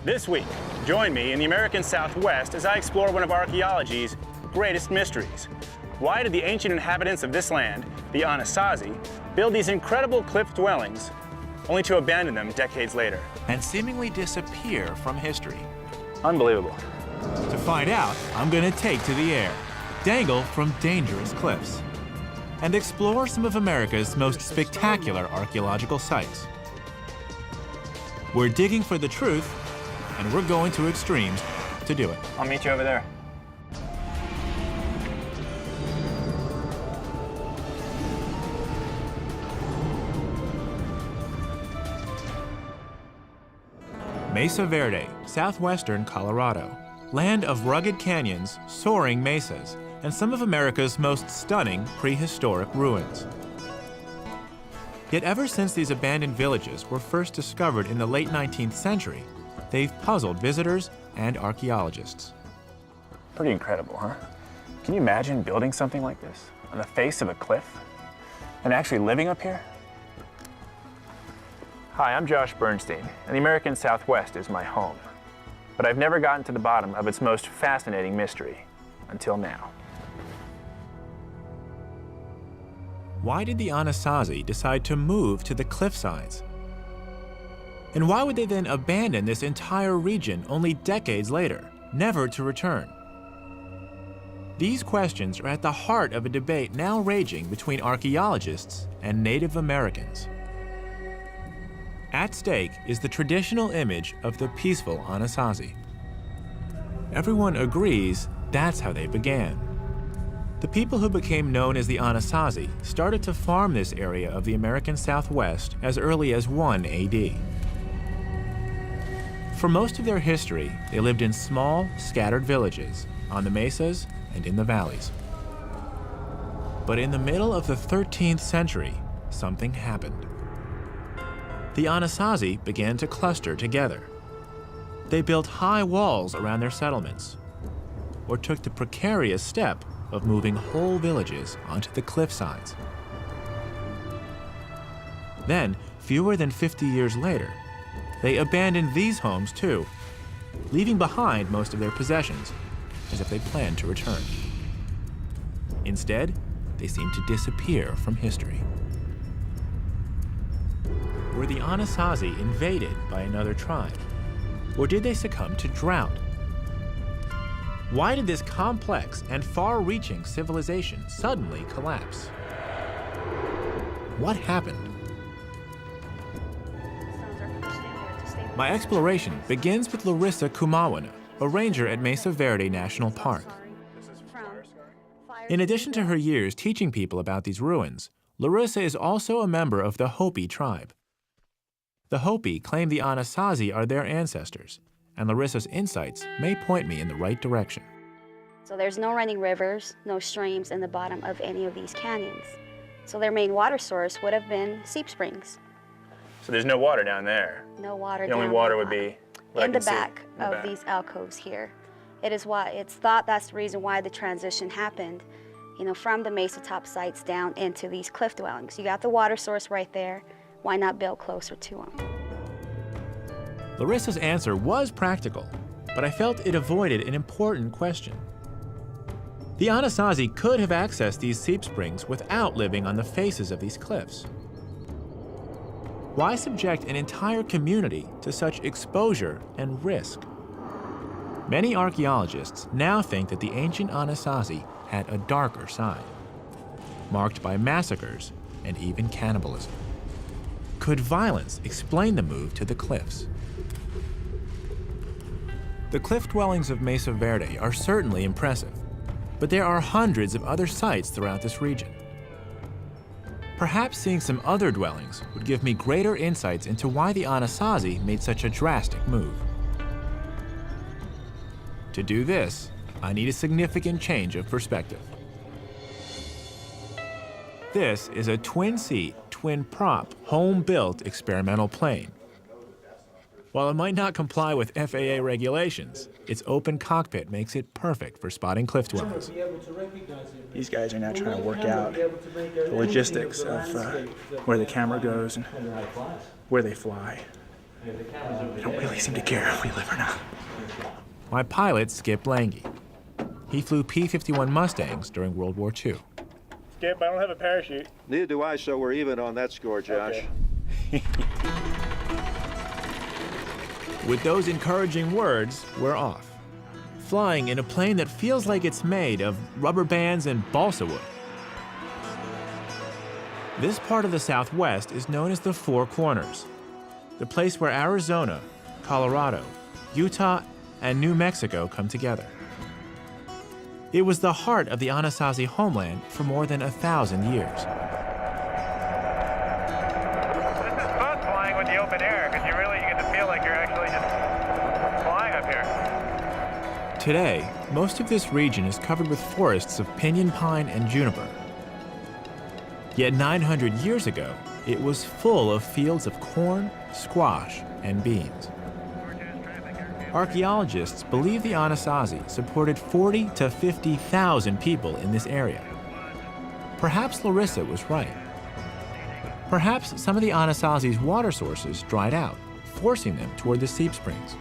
This week, join me in the American Southwest as I explore one of archaeology's greatest mysteries. Why did the ancient inhabitants of this land, the Anasazi, build these incredible cliff dwellings, only to abandon them decades later? And seemingly disappear from history. Unbelievable. To find out, I'm gonna take to the air, dangle from dangerous cliffs, and explore some of America's most spectacular archaeological sites. We're digging for the truth, and we're going to extremes to do it. I'll meet you over there. Mesa Verde, southwestern Colorado. Land of rugged canyons, soaring mesas, and some of America's most stunning prehistoric ruins. Yet ever since these abandoned villages were first discovered in the late 19th century, they've puzzled visitors and archaeologists. Pretty incredible, huh? Can you imagine building something like this on the face of a cliff and actually living up here? Hi, I'm Josh Bernstein, and the American Southwest is my home. But I've never gotten to the bottom of its most fascinating mystery until now. Why did the Anasazi decide to move to the cliff sides? And why would they then abandon this entire region only decades later, never to return? These questions are at the heart of a debate now raging between archaeologists and Native Americans. At stake is the traditional image of the peaceful Anasazi. Everyone agrees that's how they began. The people who became known as the Anasazi started to farm this area of the American Southwest as early as 1 AD. For most of their history, they lived in small, scattered villages on the mesas and in the valleys. But in the middle of the 13th century, something happened. The Anasazi began to cluster together. They built high walls around their settlements, or took the precarious step of moving whole villages onto the cliff sides. Then, fewer than 50 years later, they abandoned these homes too, leaving behind most of their possessions as if they planned to return. Instead, they seemed to disappear from history. Were the Anasazi invaded by another tribe? Or did they succumb to drought? Why did this complex and far-reaching civilization suddenly collapse? What happened? My exploration begins with Larissa Kumawana, a ranger at Mesa Verde National Park. In addition to her years teaching people about these ruins, Larissa is also a member of the Hopi tribe. The Hopi claim the Anasazi are their ancestors, and Larissa's insights may point me in the right direction. So there's no running rivers, no streams in the bottom of any of these canyons. So their main water source would have been seep springs. So there's no water down there? No water down there. The down only water would be in the back of these alcoves here. It's thought that's the reason why the transition happened, from the mesa top sites down into these cliff dwellings. You got the water source right there. Why not build closer to them? Larissa's answer was practical, but I felt it avoided an important question. The Anasazi could have accessed these seep springs without living on the faces of these cliffs. Why subject an entire community to such exposure and risk? Many archaeologists now think that the ancient Anasazi had a darker side, marked by massacres and even cannibalism. Could violence explain the move to the cliffs? The cliff dwellings of Mesa Verde are certainly impressive, but there are hundreds of other sites throughout this region. Perhaps seeing some other dwellings would give me greater insights into why the Anasazi made such a drastic move. To do this, I need a significant change of perspective. This is a twin-seat, twin-prop, home-built experimental plane. While it might not comply with FAA regulations, its open cockpit makes it perfect for spotting cliff dwellings. These guys are now trying to work out the logistics of where the camera goes and where they fly. They don't really seem to care if we live or not. My pilot, Skip Lange. He flew P-51 Mustangs during World War II. Skip, I don't have a parachute. Neither do I, so we're even on that score, Josh. Okay. With those encouraging words, we're off. Flying in a plane that feels like it's made of rubber bands and balsa wood. This part of the Southwest is known as the Four Corners, the place where Arizona, Colorado, Utah, and New Mexico come together. It was the heart of the Anasazi homeland for more than 1,000 years. This is fun flying with the open air because you get to feel like you're actually just flying up here. Today, most of this region is covered with forests of pinyon pine and juniper. Yet 900 years ago, it was full of fields of corn, squash, and beans. Archaeologists believe the Anasazi supported 40 to 50,000 people in this area. Perhaps Larissa was right. Perhaps some of the Anasazi's water sources dried out, forcing them toward the seep springs.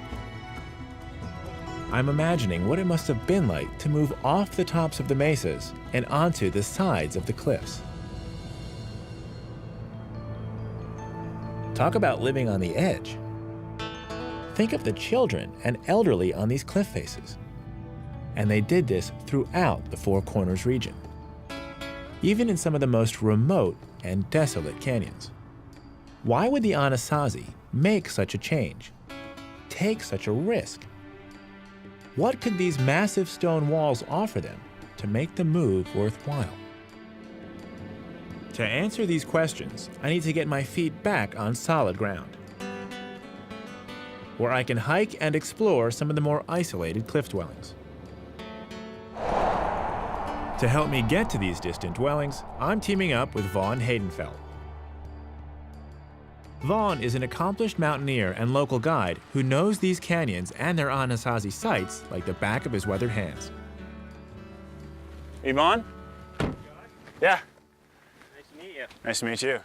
I'm imagining what it must have been like to move off the tops of the mesas and onto the sides of the cliffs. Talk about living on the edge. Think of the children and elderly on these cliff faces. And they did this throughout the Four Corners region, even in some of the most remote and desolate canyons. Why would the Anasazi make such a change, take such a risk? What could these massive stone walls offer them to make the move worthwhile? To answer these questions, I need to get my feet back on solid ground, where I can hike and explore some of the more isolated cliff dwellings. To help me get to these distant dwellings, I'm teaming up with Vaughn Haydenfeld. Vaughn is an accomplished mountaineer and local guide who knows these canyons and their Anasazi sites like the back of his weathered hands. Yvonne? Yeah. Nice to meet you. Nice to meet you.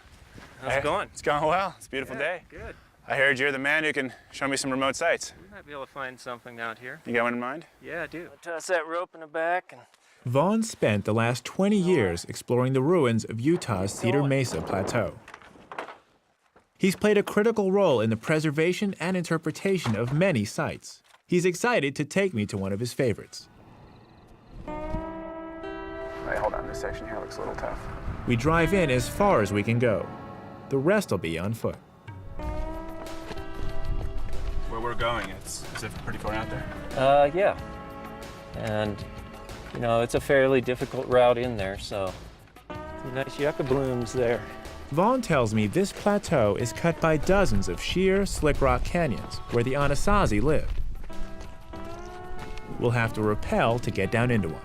How's it going? It's going well. It's a beautiful day. Good. I heard you're the man who can show me some remote sites. We might be able to find something out here. You got one in mind? Yeah, I do. I'll toss that rope in the back and... Vaughn spent the last 20 years exploring the ruins of Utah's Cedar Mesa Plateau. He's played a critical role in the preservation and interpretation of many sites. He's excited to take me to one of his favorites. Wait, hold on. This section here looks a little tough. We drive in as far as we can go. The rest will be on foot. Where we're going, is it pretty far out there? Yeah. And, you know, it's a fairly difficult route in there, so... Some nice yucca blooms there. Vaughn tells me this plateau is cut by dozens of sheer, slick rock canyons where the Anasazi lived. We'll have to rappel to get down into one.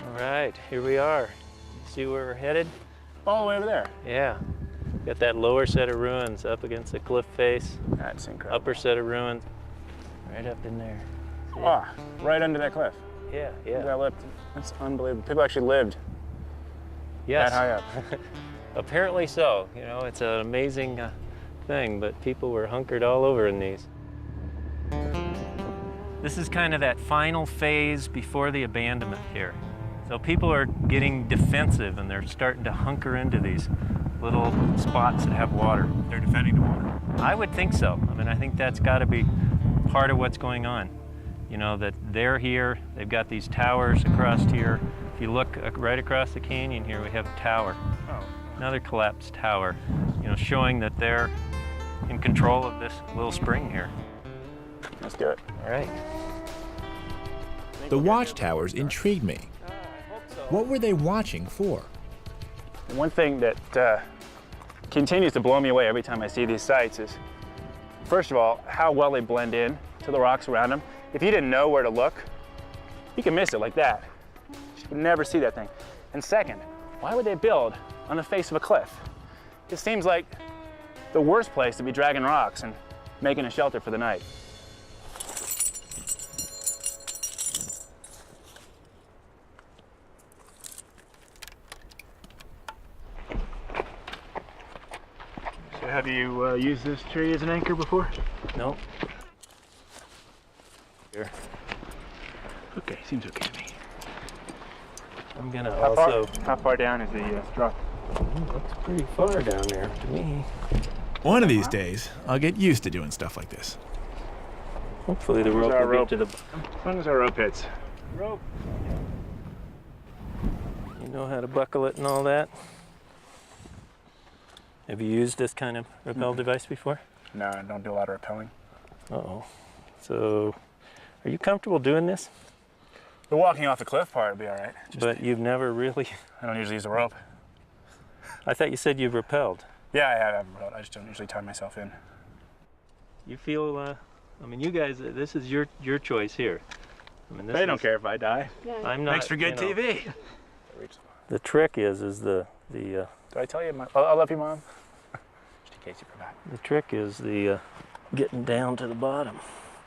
All right, here we are. See where we're headed? All the way over there. Yeah. Got that lower set of ruins up against the cliff face. That's incredible. Upper set of ruins right up in there. See? Ah, right under that cliff. Yeah, That's unbelievable. People actually lived Yes. that high up. Apparently so. You know, it's an amazing thing, but people were hunkered all over in these. This is kind of that final phase before the abandonment here. So people are getting defensive and they're starting to hunker into these little spots that have water. They're defending the water. I would think so. I mean, I think that's got to be part of what's going on. You know, that they're here, they've got these towers across here. If you look right across the canyon here, we have a tower. Oh. Another collapsed tower, you know, showing that they're in control of this little spring here. Let's do it. All right. The watchtowers intrigued me. What were they watching for? One thing that continues to blow me away every time I see these sites is, first of all, how well they blend in to the rocks around them. If you didn't know where to look, you can miss it like that. You would never see that thing. And second, why would they build on the face of a cliff? It seems like the worst place to be dragging rocks and making a shelter for the night. So have you used this tree as an anchor before? Nope. Here. Okay, seems okay to me. I'm gonna also. How far down is the struck? Looks pretty far down there to me. One of these days, I'll get used to doing stuff like this. Hopefully the rope will get to the. As long as our rope hits. Rope. You know how to buckle it and all that? Have you used this kind of rappel device before? No, I don't do a lot of rappelling. Uh-oh. So, are you comfortable doing this? The walking off the cliff part will be all right. But you've never really... I don't usually use the rope. I thought you said you've rappelled. Yeah, I have rappelled. I just don't usually tie myself in. You feel, I mean, you guys, this is your choice here. I mean, this They don't care if I die. I'm not. Thanks for good TV. The trick is the. Did I tell you? I love you, Mom. Just in case you forgot. The trick is the getting down to the bottom.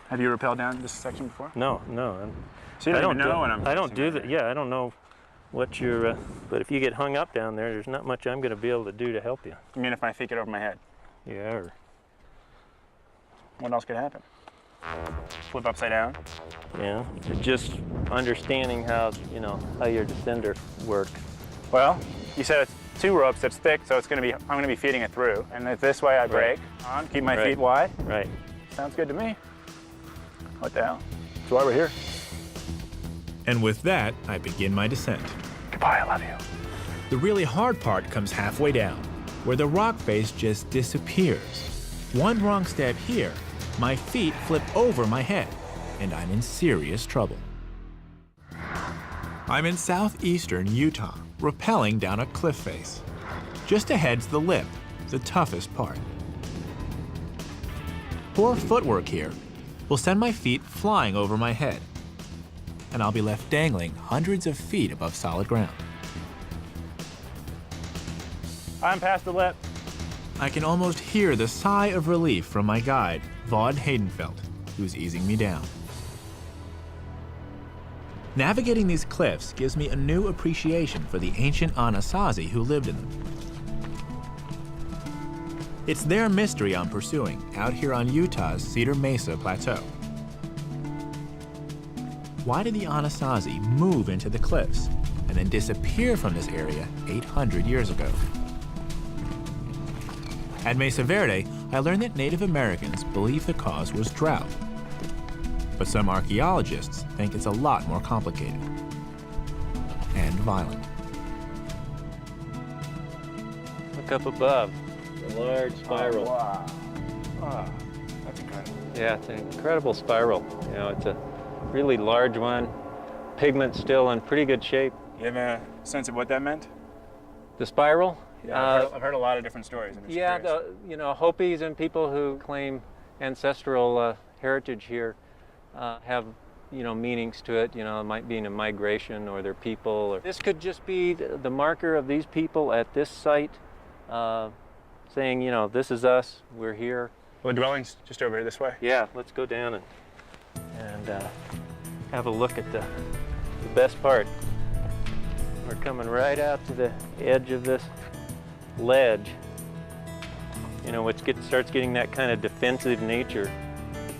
Have you rappelled down this section before? No. So you don't even know when I'm. I don't do that. Yeah, I don't know what you're. But if you get hung up down there, there's not much I'm going to be able to do to help you. You mean if my feet get over my head? Yeah. Or what else could happen? Flip upside down? Yeah. Just understanding how how your descender works. Well, you said it's 2 ropes that's thick, so I'm gonna be feeding it through. And if this way I brake on, keep my feet wide. Right. Sounds good to me. What the hell? That's why we're here. And with that, I begin my descent. Goodbye, I love you. The really hard part comes halfway down, where the rock face just disappears. One wrong step here, my feet flip over my head, and I'm in serious trouble. I'm in southeastern Utah, rappelling down a cliff face. Just ahead's the lip, the toughest part. Poor footwork here will send my feet flying over my head, and I'll be left dangling hundreds of feet above solid ground. I'm past the lip. I can almost hear the sigh of relief from my guide, Vaughn Haydenfeld, who's easing me down. Navigating these cliffs gives me a new appreciation for the ancient Anasazi who lived in them. It's their mystery I'm pursuing out here on Utah's Cedar Mesa Plateau. Why did the Anasazi move into the cliffs and then disappear from this area 800 years ago? At Mesa Verde, I learned that Native Americans believe the cause was drought. But some archaeologists think it's a lot more complicated and violent. Look up above, the large spiral. Oh, wow. That's incredible. Yeah, it's an incredible spiral. It's a really large one. Pigment's still in pretty good shape. You have a sense of what that meant? The spiral? Yeah, I've heard a lot of different stories. I'm just curious. Hopis and people who claim ancestral heritage here have, meanings to it. It might be in a migration or their people. Or this could just be the marker of these people at this site, saying, this is us. We're here. Well, the dwelling's just over here this way. Yeah, let's go down and have a look at the best part. We're coming right out to the edge of this ledge, which starts getting that kind of defensive nature.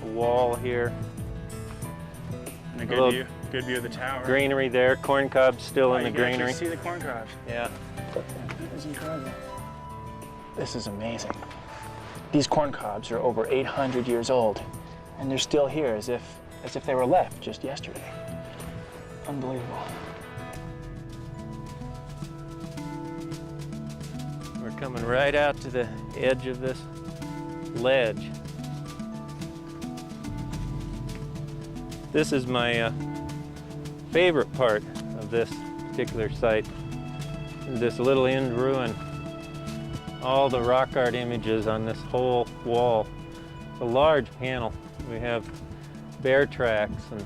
A wall here. And a good view of the tower. Greenery there, corn cobs still in the You can greenery. actually see the corn cobs. Yeah. That is incredible. This is amazing. These corn cobs are over 800 years old, and they're still here as if they were left just yesterday. Unbelievable. We're coming right out to the edge of this ledge. This is my favorite part of this particular site. This little end ruin. All the rock art images on this whole wall. It's a large panel. We have bear tracks and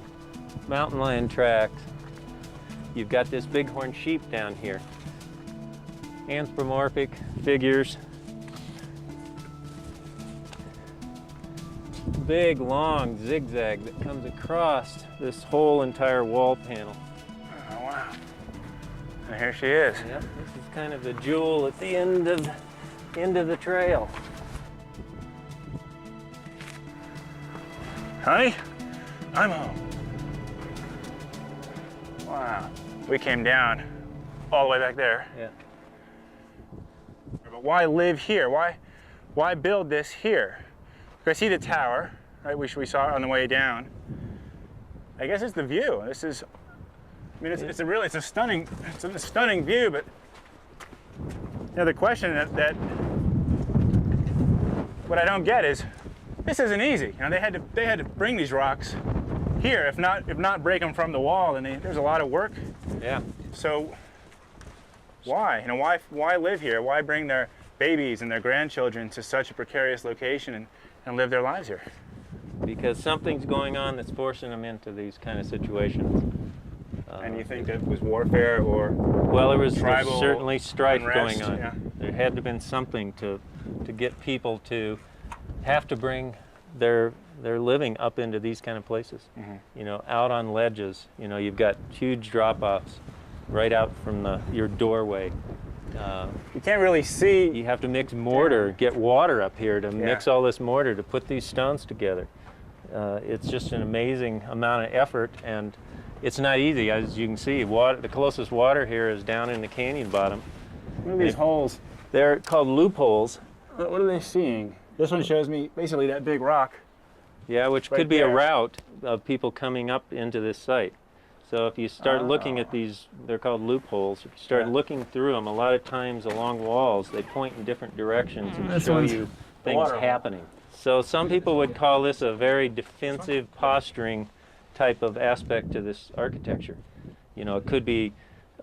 mountain lion tracks. You've got this bighorn sheep down here. Anthropomorphic figures. Big, long zigzag that comes across this whole entire wall panel. Oh, wow. And here she is. Yep, this is kind of the jewel at the end of the trail. Honey, I'm home. Wow. We came down all the way back there. Yeah. But why live here? Why build this here? I see the tower, right, which we saw on the way down. I guess it's the view. This is, I mean, it's a stunning view, but you know, the question that what I don't get is, this isn't easy. You know, they had to bring these rocks here, if not break them from the wall, and there's a lot of work. Yeah. So why? You know, why live here? Why bring their babies and their grandchildren to such a precarious location and live their lives here? Because something's going on that's forcing them into these kind of situations. And you think that it was warfare or well, there's tribal certainly strife unrest? going on. Yeah. There had to have been something to get people to have to bring their living up into these kind of places. Mm-hmm. You know, out on ledges. You know, you've got huge drop-offs right out from your doorway. You can't really see. You have to mix mortar, get water up here to mix all this mortar to put these stones together. It's just an amazing amount of effort, and it's not easy. As you can see, the closest water here is down in the canyon bottom. What are these holes? They're called loopholes. What are they seeing? This one shows me basically that big rock. Yeah, which Right could be there. a route of people coming up into this site. So if you start looking at these, they're called loopholes. If you start looking through them, a lot of times along walls, they point in different directions and This show one's you the things water hole. happening. So some people would call this a very defensive posturing type of aspect to this architecture. You know, it could be,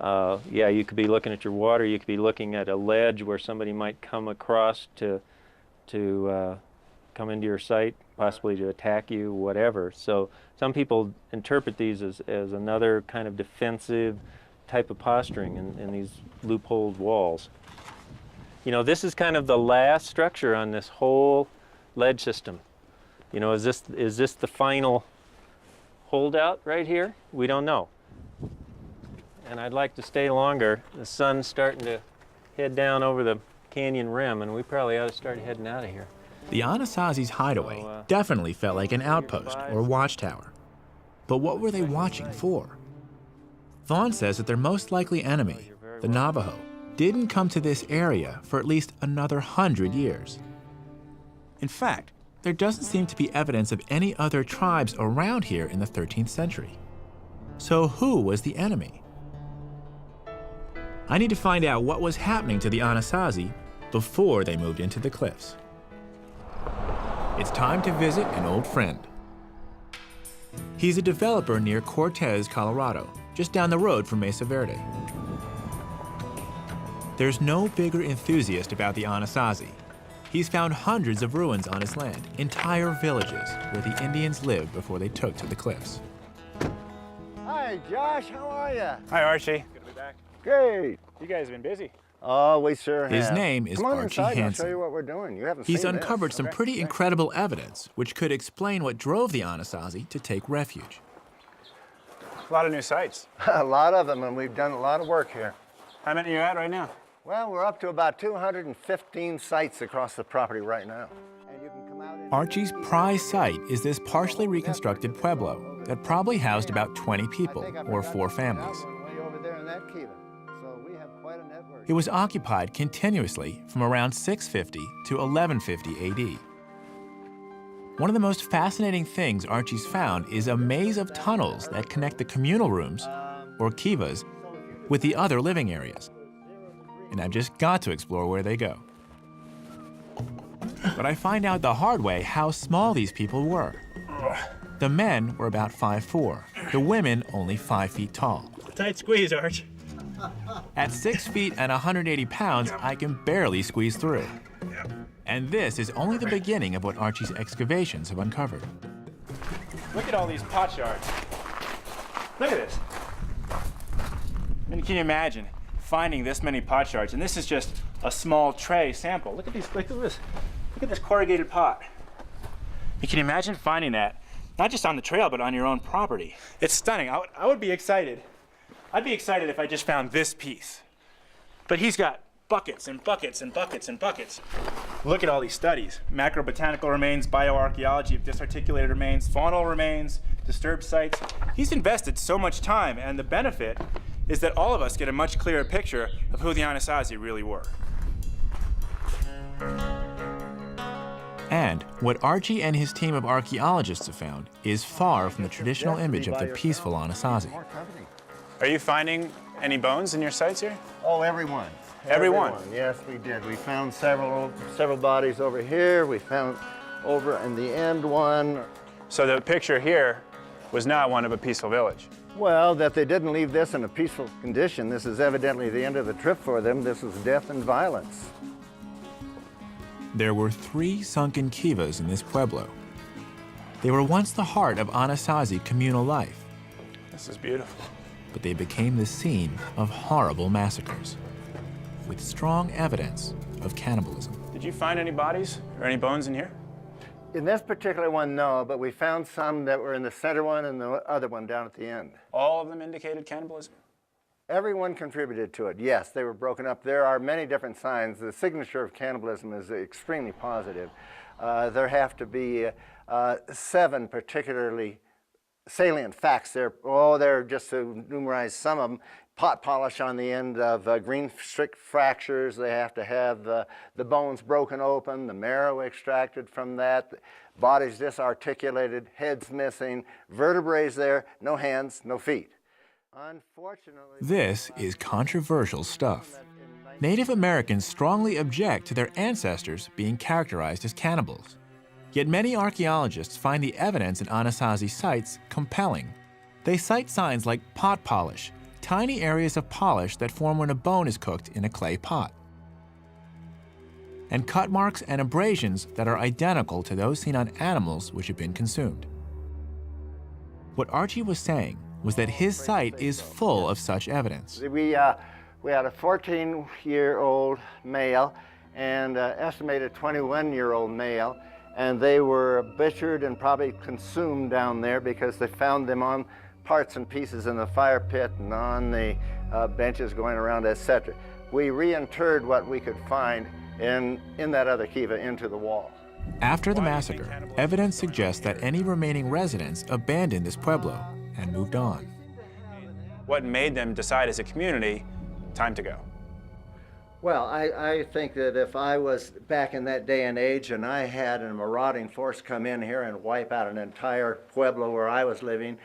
you could be looking at your water, you could be looking at a ledge where somebody might come across to come into your site, possibly to attack you, whatever. So some people interpret these as another kind of defensive type of posturing in these loopholed walls. You know, this is kind of the last structure on this whole ledge system. You know, is this the final holdout right here? We don't know. And I'd like to stay longer. The sun's starting to head down over the canyon rim, and we probably ought to start heading out of here. The Anasazi's hideaway definitely felt like an outpost or watchtower. But what were they watching for? Vaughn says that their most likely enemy, the Navajo, didn't come to this area for at least another 100 years. In fact, there doesn't seem to be evidence of any other tribes around here in the 13th century. So who was the enemy? I need to find out what was happening to the Anasazi before they moved into the cliffs. It's time to visit an old friend. He's a developer near Cortez, Colorado, just down the road from Mesa Verde. There's no bigger enthusiast about the Anasazi. He's found hundreds of ruins on his land, entire villages where the Indians lived before they took to the cliffs. Hi, Josh. How are you? Hi, Archie. Good to be back. Great. You guys have been busy. Oh, we sure have. His name is Come on Archie inside and I'll Hansen. show you what we're doing. You haven't He's seen uncovered this. some Okay. pretty incredible evidence, which could explain what drove the Anasazi to take refuge. A lot of new sites. A lot of them, and we've done a lot of work here. How many are you at right now? Well, we're up to about 215 sites across the property right now. And you can come out into Archie's prize site is this partially reconstructed pueblo that probably housed about 20 people, or 4 families. That one way over there in that kiva. So we have quite a network. It was occupied continuously from around 650 to 1150 AD. One of the most fascinating things Archie's found is a maze of tunnels that connect the communal rooms, or kivas, with the other living areas. And I've just got to explore where they go. But I find out the hard way how small these people were. The men were about 5'4", the women only 5 feet tall. Tight squeeze, Arch. At 6 feet and 180 pounds, I can barely squeeze through. And this is only the beginning of what Archie's excavations have uncovered. Look at all these pot shards. Look at this. I mean, can you imagine finding this many pot shards? And this is just a small tray sample. Look at these. Look at this. Look at this corrugated pot. You can imagine finding that, not just on the trail, but on your own property. It's stunning. I would be excited. I'd be excited if I just found this piece. But he's got buckets and buckets and buckets and buckets. Look at all these studies. Macrobotanical remains, bioarchaeology of disarticulated remains, faunal remains, disturbed sites. He's invested so much time, and the benefit is that all of us get a much clearer picture of who the Anasazi really were. And what Archie and his team of archaeologists have found is far from the traditional image of the peaceful Anasazi. Are you finding any bones in your sites here? Oh, everyone. Everyone? Yes, we did. We found several bodies over here. We found over in the end one. So the picture here was not one of a peaceful village. Well, that they didn't leave this in a peaceful condition. This is evidently the end of the trip for them. This was death and violence. There were 3 sunken kivas in this pueblo. They were once the heart of Anasazi communal life, This is beautiful. but they became the scene of horrible massacres, with strong evidence of cannibalism. Did you find any bodies or any bones in here? In this particular one, no, but we found some that were in the center one and the other one down at the end. All of them indicated cannibalism? Everyone contributed to it. Yes, they were broken up. There are many different signs. The signature of cannibalism is extremely positive. There have to be 7 particularly salient facts. They're just to numerize some of them. Pot polish on the end of green strict fractures. They have to have the bones broken open, the marrow extracted from that, bodies disarticulated, heads missing, vertebrae there, no hands, no feet. Unfortunately, This is controversial stuff. Native Americans strongly object to their ancestors being characterized as cannibals. Yet many archaeologists find the evidence in Anasazi sites compelling. They cite signs like pot polish, tiny areas of polish that form when a bone is cooked in a clay pot, and cut marks and abrasions that are identical to those seen on animals which have been consumed. What Archie was saying was that his site is full of such evidence. we had a 14-year-old male and an estimated 21-year-old male, and they were butchered and probably consumed down there because they found them on parts and pieces in the fire pit and on the benches going around, etc. We reinterred what we could find in that other kiva into the wall. After the massacre, evidence suggests that any remaining residents abandoned this pueblo and moved on. What made them decide as a community, time to go? Well, I think that if I was back in that day and age and I had a marauding force come in here and wipe out an entire pueblo where I was living,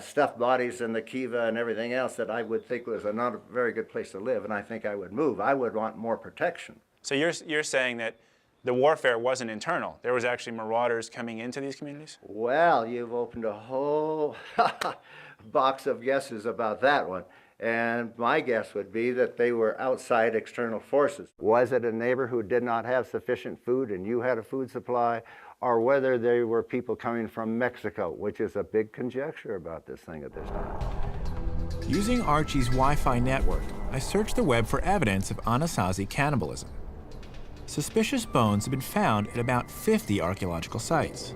stuffed bodies in the kiva and everything else, that I would think was not a very good place to live, and I think I would move. I would want more protection. So you're saying that the warfare wasn't internal. There was actually marauders coming into these communities? Well, you've opened a whole box of guesses about that one. And my guess would be that they were outside external forces. Was it a neighbor who did not have sufficient food and you had a food supply? Or whether they were people coming from Mexico, which is a big conjecture about this thing at this time. Using Archie's Wi-Fi network, I searched the web for evidence of Anasazi cannibalism. Suspicious bones have been found at about 50 archaeological sites.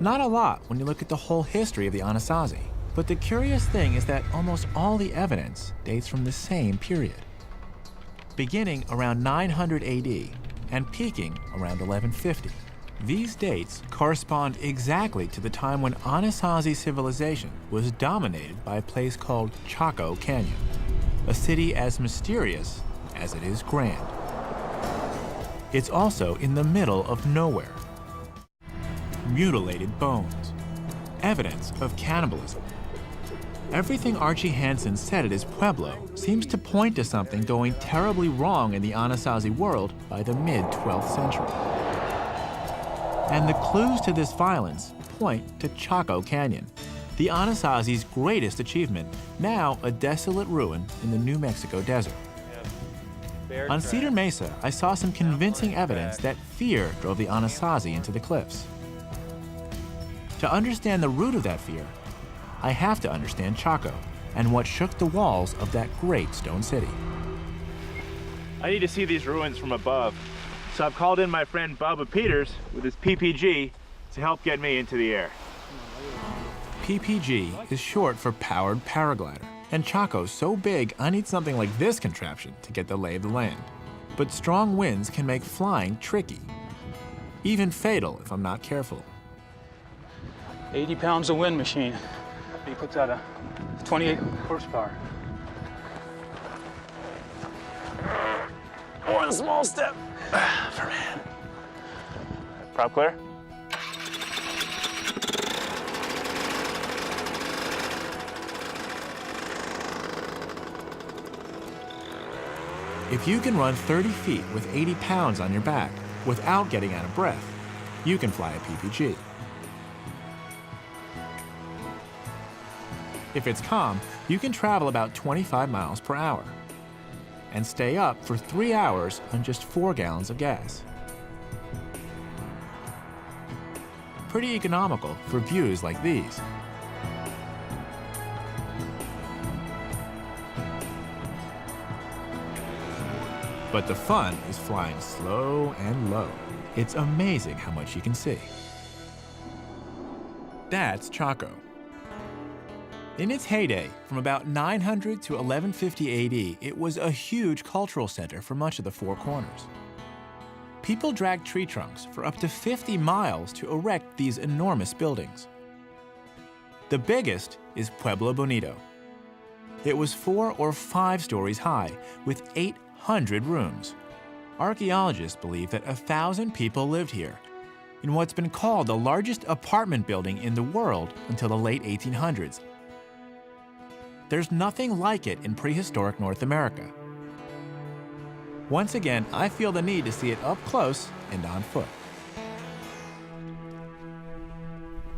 Not a lot when you look at the whole history of the Anasazi. But the curious thing is that almost all the evidence dates from the same period, beginning around 900 AD and peaking around 1150. These dates correspond exactly to the time when Anasazi civilization was dominated by a place called Chaco Canyon, a city as mysterious as it is grand. It's also in the middle of nowhere. Mutilated bones, evidence of cannibalism. Everything Archie Hansen said at his pueblo seems to point to something going terribly wrong in the Anasazi world by the mid-12th century. And the clues to this violence point to Chaco Canyon, the Anasazi's greatest achievement, now a desolate ruin in the New Mexico desert. On Cedar Mesa, I saw some convincing evidence that fear drove the Anasazi into the cliffs. To understand the root of that fear, I have to understand Chaco and what shook the walls of that great stone city. I need to see these ruins from above, so I've called in my friend Bubba Peters with his PPG to help get me into the air. PPG is short for Powered Paraglider, and Chaco's so big I need something like this contraption to get the lay of the land. But strong winds can make flying tricky, even fatal if I'm not careful. 80 pounds of wind machine. He puts out a 28 horsepower. One small step for man. Prop clear? If you can run 30 feet with 80 pounds on your back without getting out of breath, you can fly a PPG. If it's calm, you can travel about 25 miles per hour and stay up for 3 hours on just 4 gallons of gas. Pretty economical for views like these. But the fun is flying slow and low. It's amazing how much you can see. That's Chaco. In its heyday, from about 900 to 1150 AD, it was a huge cultural center for much of the Four Corners. People dragged tree trunks for up to 50 miles to erect these enormous buildings. The biggest is Pueblo Bonito. It was 4 or 5 stories high, with 800 rooms. Archaeologists believe that 1,000 people lived here, in what's been called the largest apartment building in the world until the late 1800s. There's nothing like it in prehistoric North America. Once again, I feel the need to see it up close and on foot.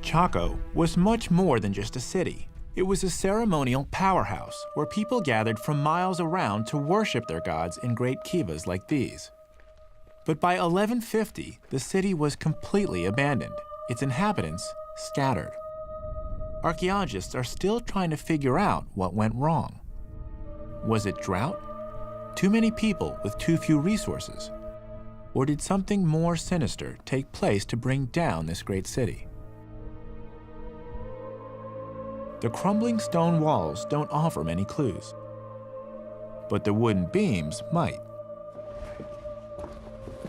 Chaco was much more than just a city. It was a ceremonial powerhouse where people gathered from miles around to worship their gods in great kivas like these. But by 1150, the city was completely abandoned, its inhabitants scattered. Archaeologists are still trying to figure out what went wrong. Was it drought? Too many people with too few resources? Or did something more sinister take place to bring down this great city? The crumbling stone walls don't offer many clues, but the wooden beams might.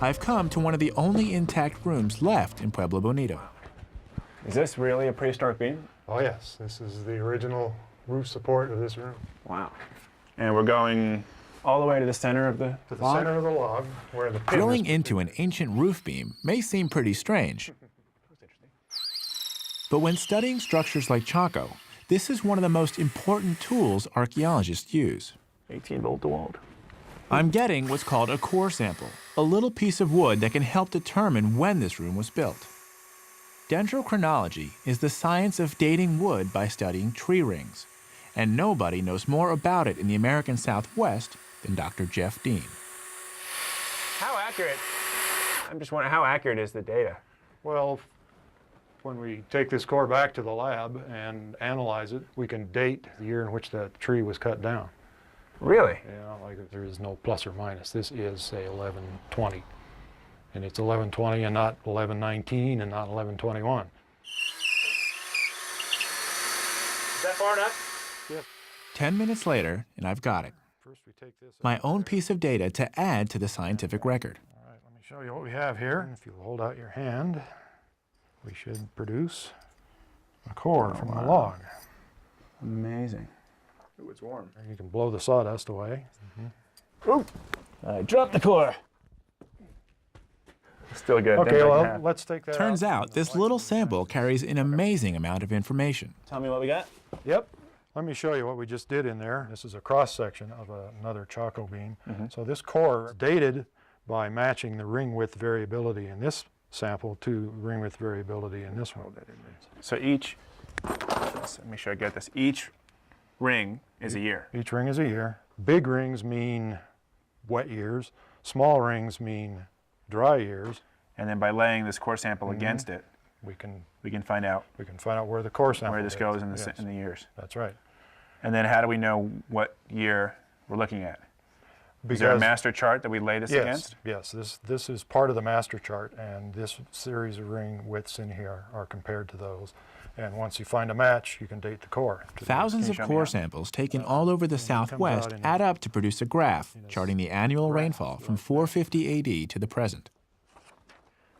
I've come to one of the only intact rooms left in Pueblo Bonito. Is this really a prehistoric beam? Oh yes, this is the original roof support of this room. Wow. And we're going all the way to the center of the To the log? center of the log, where the pin Drilling is. into an ancient roof beam may seem pretty strange. But when studying structures like Chaco, this is one of the most important tools archaeologists use. 18-volt DeWalt. I'm getting what's called a core sample, a little piece of wood that can help determine when this room was built. Dendrochronology is the science of dating wood by studying tree rings, and nobody knows more about it in the American Southwest than Dr. Jeff Dean. How accurate, I'm just wondering, how accurate is the data? Well, when we take this core back to the lab and analyze it, we can date the year in which that tree was cut down. Really? You know, like there is no plus or minus. This is, say, 1120. And it's 1120 and not 1119 and not 1121. Is that far enough? Yes. 10 minutes later, and I've got it. First we take this My out own there. piece of data to add to the scientific record. All right, let me show you what we have here. If you hold out your hand, we should produce a core from the log. Amazing. Ooh, it's warm. You can blow the sawdust away. Ooh, I dropped the core. Still good. Okay, well, let's take that Turns out. out this little sample carries an amazing amount of information. Tell me what we got. Yep. Let me show you what we just did in there. This is a cross section of another Chaco beam. So this core is dated by matching the ring width variability in this sample to ring width variability in this one. So each, let me make sure I get this. Each ring is a year. Each ring is a year. Big rings mean wet years. Small rings mean dry years. And then by laying this core sample against it, We can find out where the core sample where this is. goes in the, Yes, in the years. that's right. And then how do we know what year we're looking at? Is there a master chart that we lay this against? Yes, this is part of the master chart, and this series of ring widths in here are compared to those. And once you find a match, you can date the core. Thousands of core samples taken all over the Southwest add up to produce a graph charting the annual rainfall from 450 AD to the present.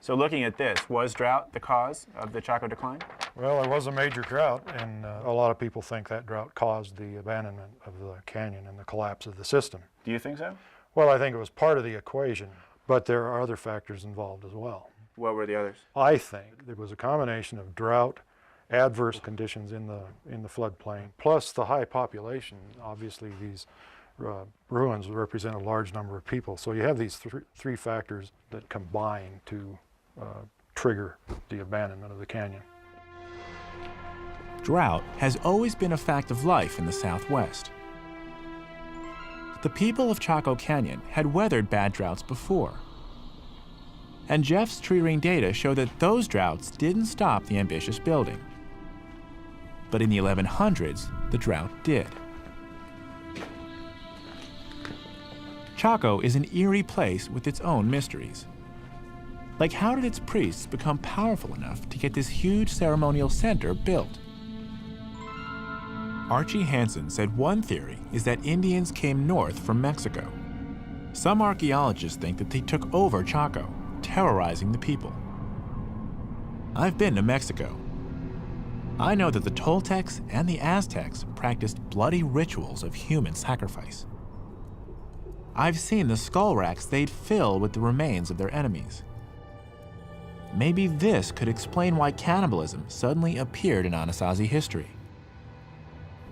So looking at this, was drought the cause of the Chaco decline? Well, there was a major drought, and a lot of people think that drought caused the abandonment of the canyon and the collapse of the system. Do you think so? Well, I think it was part of the equation, but there are other factors involved as well. What were the others? I think there was a combination of drought, adverse conditions in the floodplain, plus the high population. Obviously, these ruins represent a large number of people, so you have these three factors that combine to trigger the abandonment of the canyon. Drought has always been a fact of life in the Southwest. The people of Chaco Canyon had weathered bad droughts before. And Jeff's tree ring data show that those droughts didn't stop the ambitious building. But in the 1100s, the drought did. Chaco is an eerie place with its own mysteries. Like, how did its priests become powerful enough to get this huge ceremonial center built? Archie Hansen said one theory is that Indians came north from Mexico. Some archaeologists think that they took over Chaco, terrorizing the people. I've been to Mexico. I know that the Toltecs and the Aztecs practiced bloody rituals of human sacrifice. I've seen the skull racks they'd fill with the remains of their enemies. Maybe this could explain why cannibalism suddenly appeared in Anasazi history.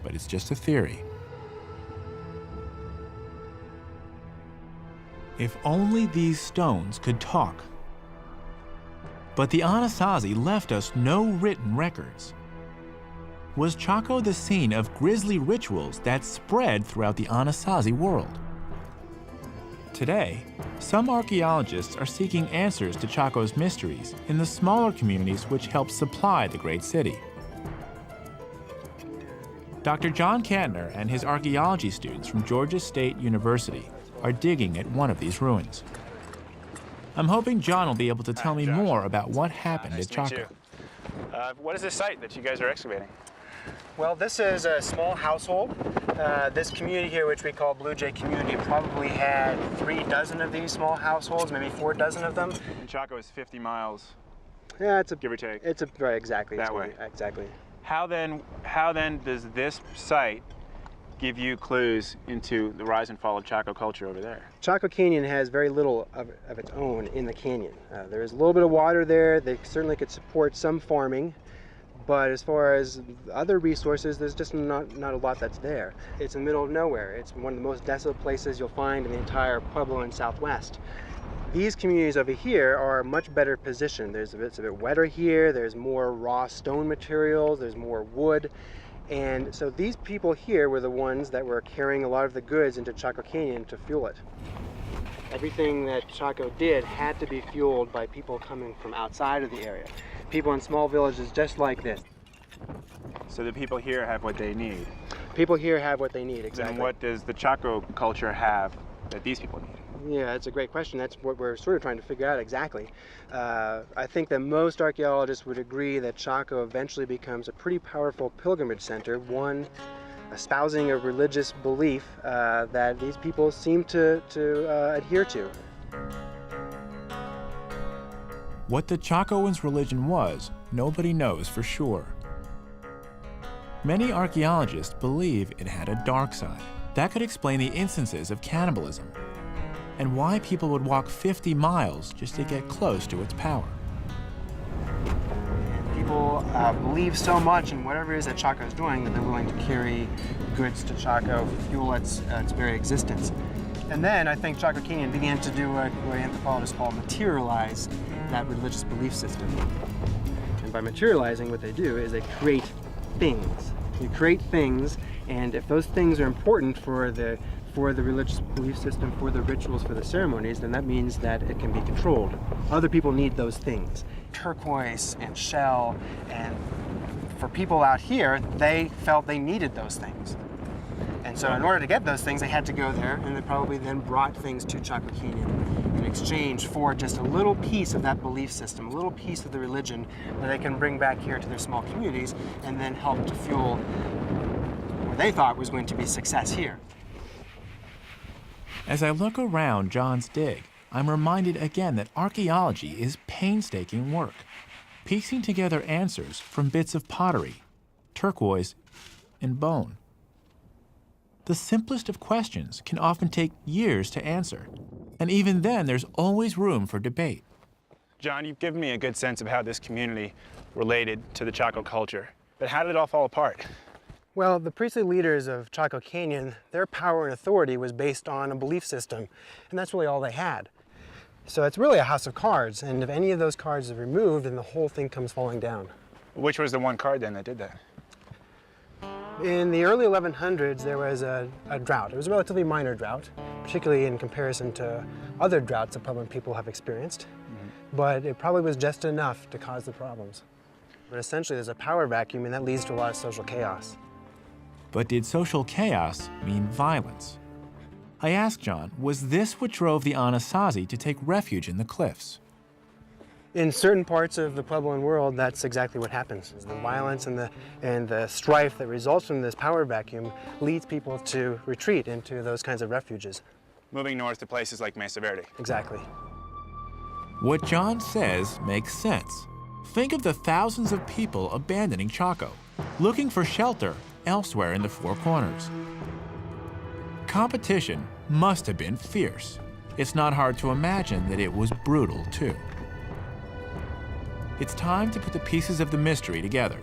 But it's just a theory. If only these stones could talk. But the Anasazi left us no written records. Was Chaco the scene of grisly rituals that spread throughout the Anasazi world? Today, some archaeologists are seeking answers to Chaco's mysteries in the smaller communities which help supply the great city. Dr. John Kantner and his archaeology students from Georgia State University are digging at one of these ruins. I'm hoping John will be able to tell me more about what happened at Chaco. What is this site that you guys are excavating? Well, this is a small household. This community here, which we call Blue Jay Community, probably had 3 dozen of these small households, maybe 4 dozen of them. And Chaco is 50 miles, yeah, give or take. It's right, exactly. That way. Exactly. How then does this site give you clues into the rise and fall of Chaco culture over there? Chaco Canyon has very little of its own in the canyon. There is a little bit of water there. They certainly could support some farming. But as far as other resources, there's just not a lot that's there. It's in the middle of nowhere. It's one of the most desolate places you'll find in the entire Pueblo and Southwest. These communities over here are much better positioned. It's a bit wetter here. There's more raw stone materials. There's more wood. And so these people here were the ones that were carrying a lot of the goods into Chaco Canyon to fuel it. Everything that Chaco did had to be fueled by people coming from outside of the area. People in small villages just like this. So the people here have what they need. People here have what they need, exactly. And what does the Chaco culture have that these people need? Yeah, that's a great question. That's what we're sort of trying to figure out exactly. I think that most archaeologists would agree that Chaco eventually becomes a pretty powerful pilgrimage center, one espousing a religious belief that these people seem to adhere to. What the Chacoans' religion was, nobody knows for sure. Many archaeologists believe it had a dark side. That could explain the instances of cannibalism and why people would walk 50 miles just to get close to its power. People believe so much in whatever it is that Chaco is doing that they're willing to carry goods to Chaco, fuel its very existence. And then I think Chaco Canyon began to do what anthropologists call materialize that religious belief system. And by materializing, what they do is they create things. You create things, and if those things are important for the religious belief system, for the rituals, for the ceremonies, then that means that it can be controlled. Other people need those things. Turquoise and shell, and for people out here, they felt they needed those things. And So in order to get those things, they had to go there, and they probably then brought things to Chaco Canyon in exchange for just a little piece of that belief system, a little piece of the religion that they can bring back here to their small communities and then help to fuel what they thought was going to be success here. As I look around John's dig, I'm reminded again that archaeology is painstaking work, piecing together answers from bits of pottery, turquoise, and bone. The simplest of questions can often take years to answer, and even then there's always room for debate. John, you've given me a good sense of how this community related to the Chaco culture, but how did it all fall apart? Well, the priestly leaders of Chaco Canyon, their power and authority was based on a belief system, and that's really all they had. So it's really a house of cards, and if any of those cards are removed, then the whole thing comes falling down. Which was the one card then that did that? In the early 1100s, there was a drought. It was a relatively minor drought, particularly in comparison to other droughts that Puebloan people have experienced. But it probably was just enough to cause the problems. But essentially, there's a power vacuum, and that leads to a lot of social chaos. But did social chaos mean violence? I asked John, was this what drove the Anasazi to take refuge in the cliffs? In certain parts of the Puebloan world, that's exactly what happens. The violence and the strife that results from this power vacuum leads people to retreat into those kinds of refuges. Moving north to places like Mesa Verde. Exactly. What John says makes sense. Think of the thousands of people abandoning Chaco, looking for shelter elsewhere in the Four Corners. Competition must have been fierce. It's not hard to imagine that it was brutal, too. It's time to put the pieces of the mystery together.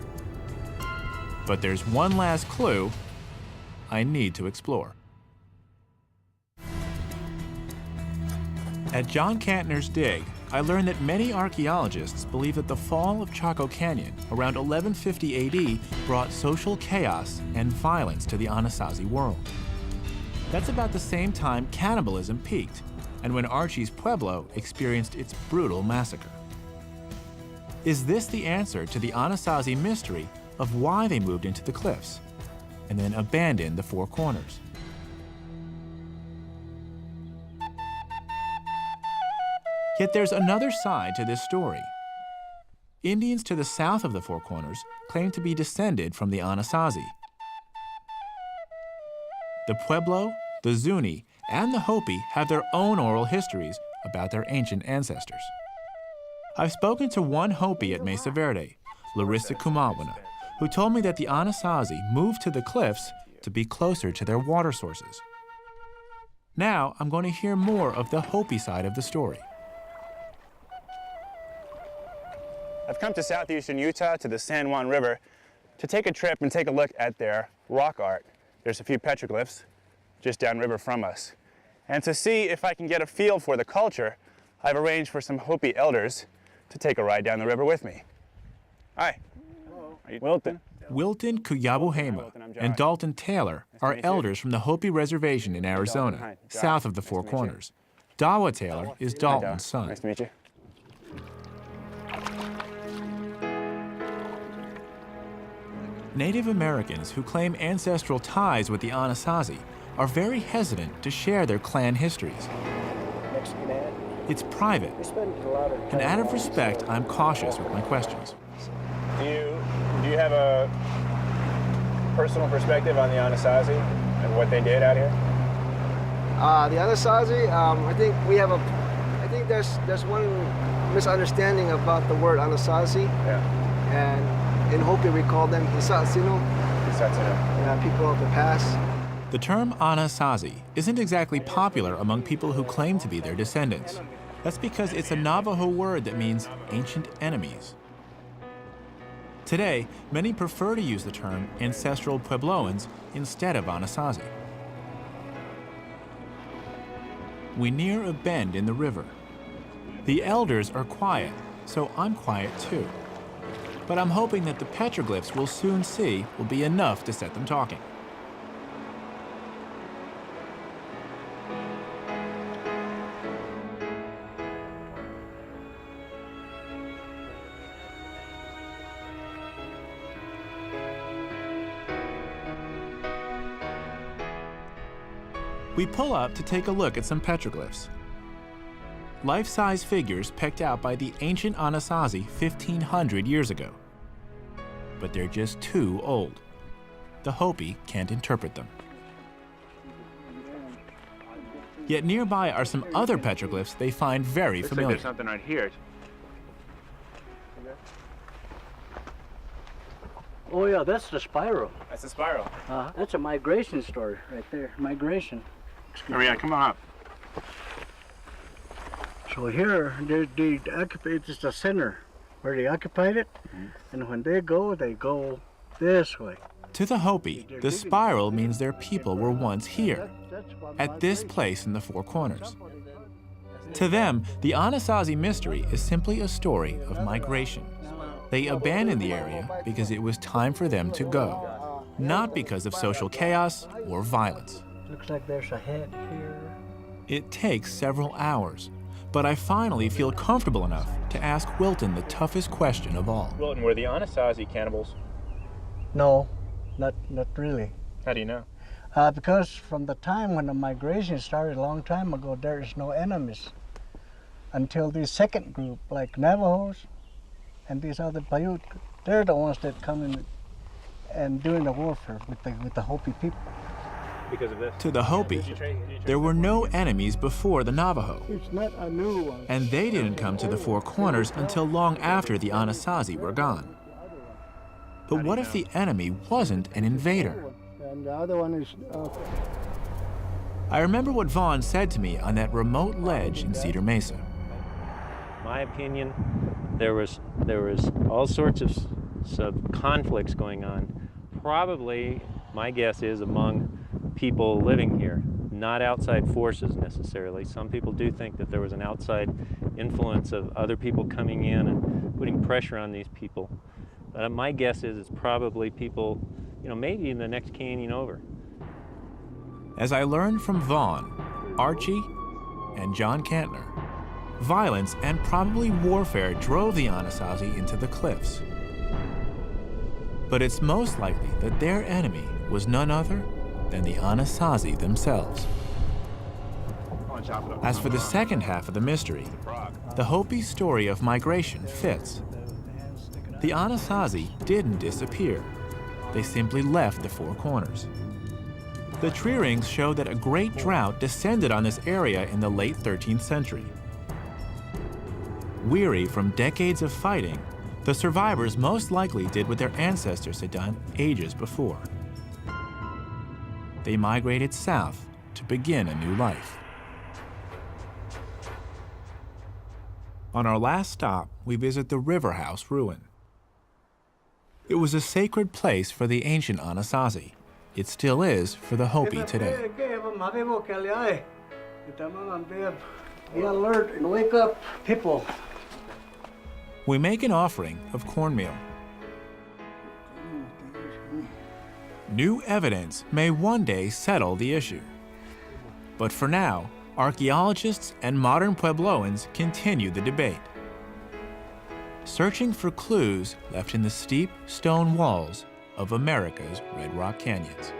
But there's one last clue I need to explore. At John Cantner's dig, I learned that many archaeologists believe that the fall of Chaco Canyon around 1150 AD brought social chaos and violence to the Anasazi world. That's about the same time cannibalism peaked, and when Archie's Pueblo experienced its brutal massacre. Is this the answer to the Anasazi mystery of why they moved into the cliffs and then abandoned the Four Corners? Yet there's another side to this story. Indians to the south of the Four Corners claim to be descended from the Anasazi. The Pueblo, the Zuni, and the Hopi have their own oral histories about their ancient ancestors. I've spoken to one Hopi at Mesa Verde, Larissa Kumawana, who told me that the Anasazi moved to the cliffs to be closer to their water sources. Now I'm going to hear more of the Hopi side of the story. I've come to southeastern Utah to the San Juan River to take a trip and take a look at their rock art. There's a few petroglyphs just downriver from us. And to see if I can get a feel for the culture, I've arranged for some Hopi elders to take a ride down the river with me. Hi. Hello. Are you Wilton? Wilton Kuyabuhema and Dalton Taylor are elders from the Hopi Reservation in Arizona, south of the Four Corners. Dawa Taylor is Dalton's son. Nice to meet you. Native Americans who claim ancestral ties with the Anasazi are very hesitant to share their clan histories. It's private, and out of respect, I'm cautious with my questions. Do you have a personal perspective on the Anasazi and what they did out here? The Anasazi, I think there's one misunderstanding about the word Anasazi. Yeah. And in Hopi we call them Hisatsino. Hisatsino. People of the past. The term Anasazi isn't exactly popular among people who claim to be their descendants. That's because it's a Navajo word that means ancient enemies. Today, many prefer to use the term ancestral Puebloans instead of Anasazi. We near a bend in the river. The elders are quiet, so I'm quiet too. But I'm hoping that the petroglyphs we'll soon see will be enough to set them talking. We pull up to take a look at some petroglyphs. Life-size figures picked out by the ancient Anasazi 1,500 years ago. But they're just too old. The Hopi can't interpret them. Yet nearby are some other petroglyphs they find very familiar. There's something right here. Oh yeah, that's the spiral. That's a spiral. That's a migration story right there. Migration. Oh yeah, come on up. So here, they occupy, it's the center where they occupied it, and when they go this way. To the Hopi, the spiral means their people were once here, at this place in the Four Corners. To them, the Anasazi mystery is simply a story of migration. They abandoned the area because it was time for them to go, not because of social chaos or violence. Looks like there's a head here. It takes several hours, but I finally feel comfortable enough to ask Wilton the toughest question of all. Wilton, were the Anasazi cannibals? No, not really. How do you know? Because from the time when the migration started a long time ago, there is no enemies. Until the second group, like Navajos and these other Paiute, they're the ones that come in and doing the warfare with the Hopi people. Because of this? To the Hopi, there were no enemies before the Navajo. It's not a new one. And they didn't come to the Four Corners until long after the Anasazi were gone. But what if the enemy wasn't an invader? And the other one is... I remember what Vaughn said to me on that remote ledge in Cedar Mesa. My opinion, there was all sorts of conflicts going on. Probably, my guess is, among people living here, not outside forces necessarily. Some people do think that there was an outside influence of other people coming in and putting pressure on these people. But my guess is it's probably people, maybe in the next canyon over. As I learned from Vaughn, Archie, and John Cantner, violence and probably warfare drove the Anasazi into the cliffs. But it's most likely that their enemy was none other than the Anasazi themselves. As for the second half of the mystery, the Hopi story of migration fits. The Anasazi didn't disappear. They simply left the Four Corners. The tree rings show that a great drought descended on this area in the late 13th century. Weary from decades of fighting, the survivors most likely did what their ancestors had done ages before. They migrated south to begin a new life. On our last stop, we visit the River House ruin. It was a sacred place for the ancient Anasazi. It still is for the Hopi today. Be alert and wake up, people. We make an offering of cornmeal. New evidence may one day settle the issue. But for now, archaeologists and modern Puebloans continue the debate, searching for clues left in the steep stone walls of America's Red Rock Canyons.